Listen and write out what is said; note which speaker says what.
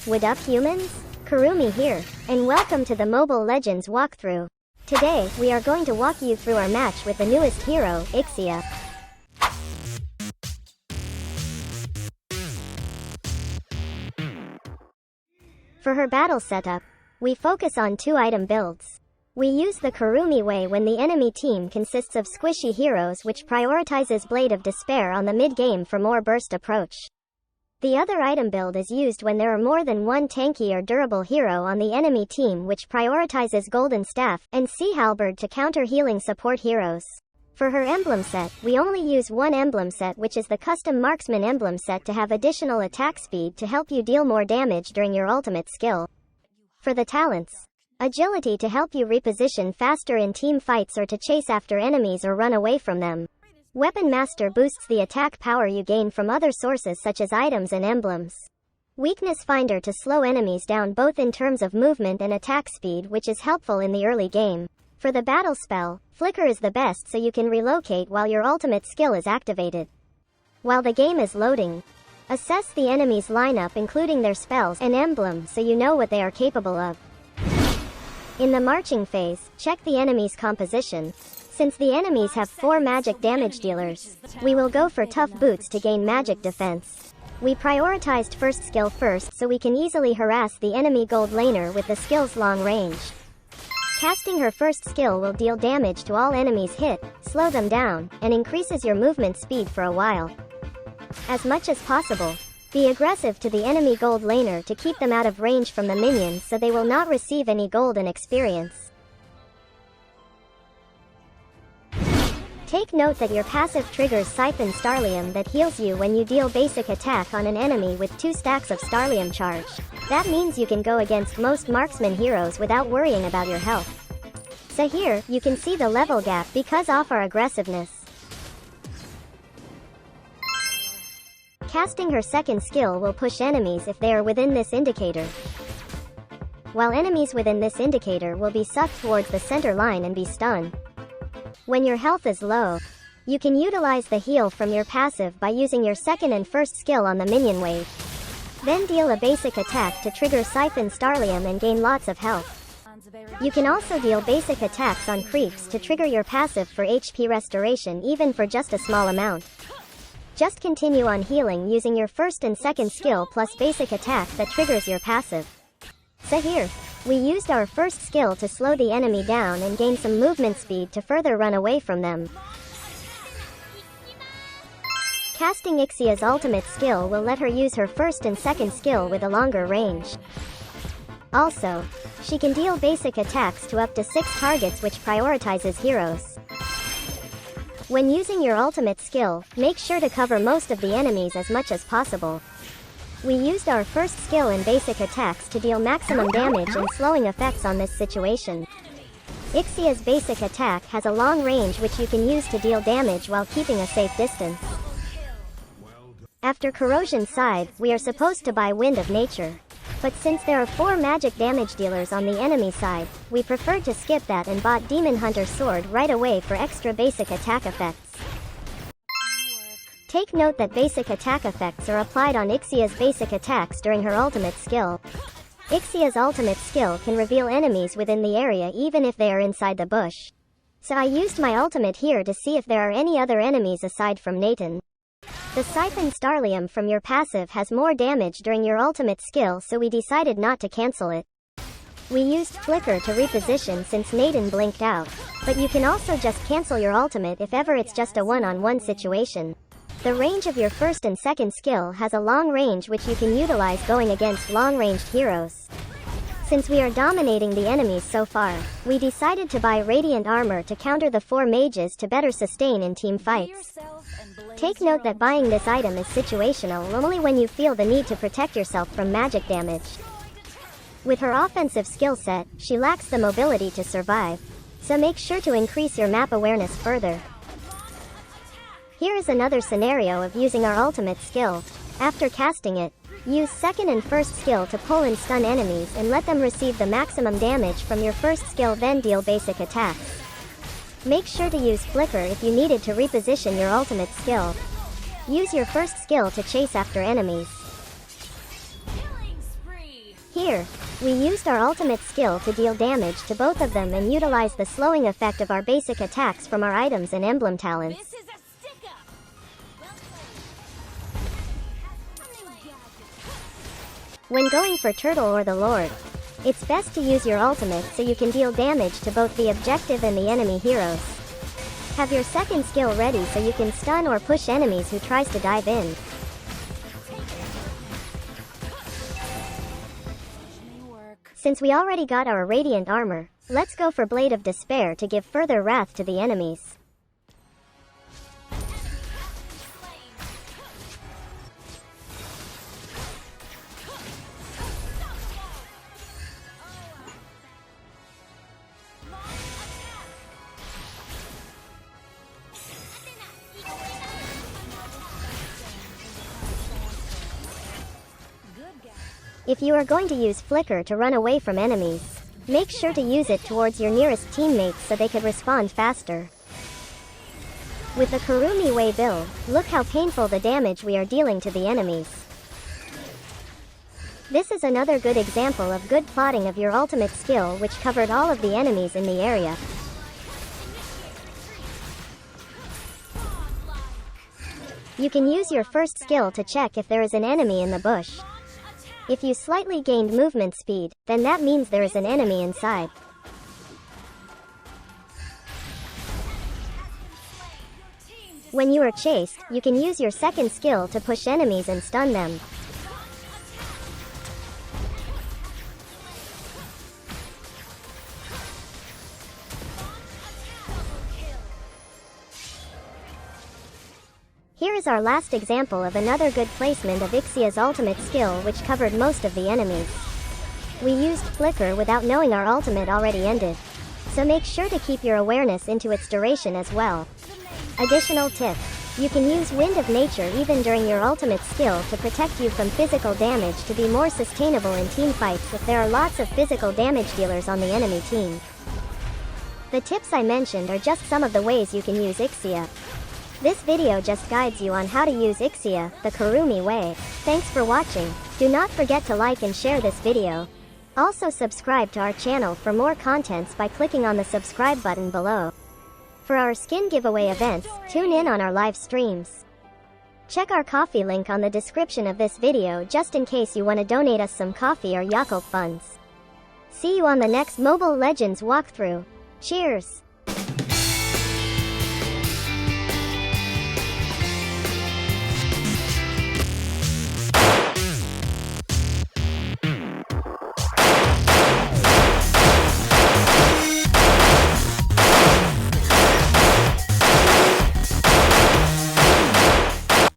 Speaker 1: What up, humans? Kurumi here, and welcome to the Mobile Legends walkthrough. Today, we are going to walk you through our match with the newest hero, Ixia. For her battle setup, we focus on 2 item builds. We use the Kurumi way when the enemy team consists of squishy heroes, which prioritizes Blade of Despair on the mid-game for more burst approach. The other item build is used when there are more than one tanky or durable hero on the enemy team, which prioritizes Golden Staff and Sea Halberd to counter healing support heroes. For her emblem set, we only use one emblem set, which is the custom Marksman emblem set, to have additional attack speed to help you deal more damage during your ultimate skill. For the talents, agility to help you reposition faster in team fights or to chase after enemies or run away from them. Weapon Master boosts the attack power you gain from other sources such as items and emblems. Weakness Finder to slow enemies down both in terms of movement and attack speed, which is helpful in the early game. For the battle spell, Flicker is the best so you can relocate while your ultimate skill is activated. While the game is loading, assess the enemy's lineup including their spells and emblems so you know what they are capable of. In the marching phase, check the enemy's composition. Since the enemies have 4 magic damage dealers, we will go for tough boots to gain magic defense. We prioritized first skill first so we can easily harass the enemy gold laner with the skill's long range. Casting her first skill will deal damage to all enemies hit, slow them down, and increases your movement speed for a while. As much as possible, be aggressive to the enemy gold laner to keep them out of range from the minions so they will not receive any gold and experience. Take note that your passive triggers Siphon Starlium that heals you when you deal basic attack on an enemy with 2 stacks of Starlium charge. That means you can go against most marksman heroes without worrying about your health. So here, you can see the level gap because of our aggressiveness. Casting her second skill will push enemies if they are within this indicator, while enemies within this indicator will be sucked towards the center line and be stunned. When your health is low, you can utilize the heal from your passive by using your second and first skill on the minion wave. Then deal a basic attack to trigger Siphon Starlium and gain lots of health. You can also deal basic attacks on creeps to trigger your passive for HP restoration even for just a small amount. Just continue on healing using your first and second skill plus basic attack that triggers your passive. So here, we used our first skill to slow the enemy down and gain some movement speed to further run away from them. Casting Ixia's ultimate skill will let her use her first and second skill with a longer range. Also, she can deal basic attacks to up to 6 targets, which prioritizes heroes. When using your ultimate skill, make sure to cover most of the enemies as much as possible. We used our first skill in basic attacks to deal maximum damage and slowing effects on this situation. Ixia's basic attack has a long range which you can use to deal damage while keeping a safe distance. After Corrosion side, we are supposed to buy Wind of Nature. But since there are 4 magic damage dealers on the enemy side, we preferred to skip that and bought Demon Hunter Sword right away for extra basic attack effects. Take note that basic attack effects are applied on Ixia's basic attacks during her ultimate skill. Ixia's ultimate skill can reveal enemies within the area even if they are inside the bush. So I used my ultimate here to see if there are any other enemies aside from Nathan. The Siphon Starlium from your passive has more damage during your ultimate skill, so we decided not to cancel it. We used Flicker to reposition since Nathan blinked out, but you can also just cancel your ultimate if ever it's just a one-on-one situation. The range of your first and second skill has a long range which you can utilize going against long-ranged heroes. Since we are dominating the enemies so far, we decided to buy Radiant Armor to counter the 4 mages to better sustain in team fights. Take note that buying this item is situational only when you feel the need to protect yourself from magic damage. With her offensive skill set, she lacks the mobility to survive, so make sure to increase your map awareness further. Here is another scenario of using our ultimate skill. After casting it, use second and first skill to pull and stun enemies and let them receive the maximum damage from your first skill, then deal basic attacks. Make sure to use Flicker if you needed to reposition your ultimate skill. Use your first skill to chase after enemies.
Speaker 2: Killing spree.
Speaker 1: Here, we used our ultimate skill to deal damage to both of them and utilize the slowing effect of our basic attacks from our items and emblem talents.
Speaker 2: This is a stick-up.
Speaker 1: When going for Turtle or the Lord, it's best to use your ultimate so you can deal damage to both the objective and the enemy heroes. Have your second skill ready so you can stun or push enemies who tries to dive in. Since we already got our radiant armor, let's go for Blade of Despair to give further wrath to the enemies. If you are going to use Flicker to run away from enemies, make sure to use it towards your nearest teammates so they could respond faster. With the Kurumi Way build, look how painful the damage we are dealing to the enemies. This is another good example of good plotting of your ultimate skill which covered all of the enemies in the area. You can use your first skill to check if there is an enemy in the bush. If you slightly gained movement speed, then that means there is an enemy inside. When you are chased, you can use your second skill to push enemies and stun them. Here is our last example of another good placement of Ixia's ultimate skill which covered most of the enemies. We used Flicker without knowing our ultimate already ended, so make sure to keep your awareness into its duration as well. Additional tip: you can use Wind of Nature even during your ultimate skill to protect you from physical damage to be more sustainable in teamfights if there are lots of physical damage dealers on the enemy team. The tips I mentioned are just some of the ways you can use Ixia. This video just guides you on how to use Ixia, the Kurumi Way. Thanks for watching. Do not forget to like and share this video. Also subscribe to our channel for more contents by clicking on the subscribe button below. For our skin giveaway events, tune in on our live streams. Check our coffee link on the description of this video just in case you want to donate us some coffee or Yakult funds. See you on the next Mobile Legends walkthrough. Cheers!